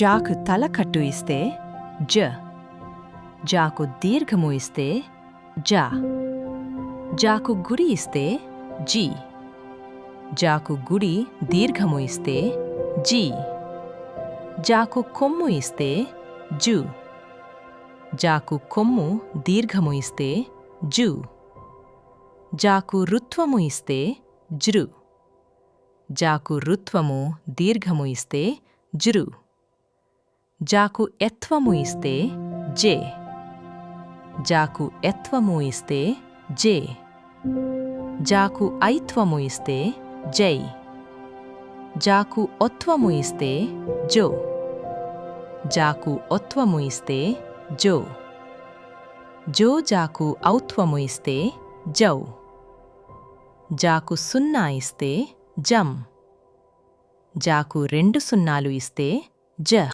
జాకు తలకట్టు ఇస్తే జ. జాకు దీర్ఘము ఇస్తే జా. జాకు గుడి ఇస్తే జీ. జాకు గుడి దీర్ఘము ఇస్తే జీ. జాకు కొమ్ము ఇస్తే జు. జాకు కొమ్ము దీర్ఘము ఇస్తే జు. జాకు రుత్వము ఇస్తే జృ. జాకు రుత్వము దీర్ఘము ఇస్తే జృ. జాకు ఎత్వము ఇస్తే జే. జాకు ఎత్వము ఇస్తే జే. జాకు ఐత్వము ఇస్తే జై. జాకు ఒత్వము ఇస్తే జో. జాకు ఒత్వము ఇస్తే జో. జో జాకు ఔత్వము ఇస్తే జౌ. జాకు సున్నా ఇస్తే జం. జాకు రెండు సున్నాలు ఇస్తే జ.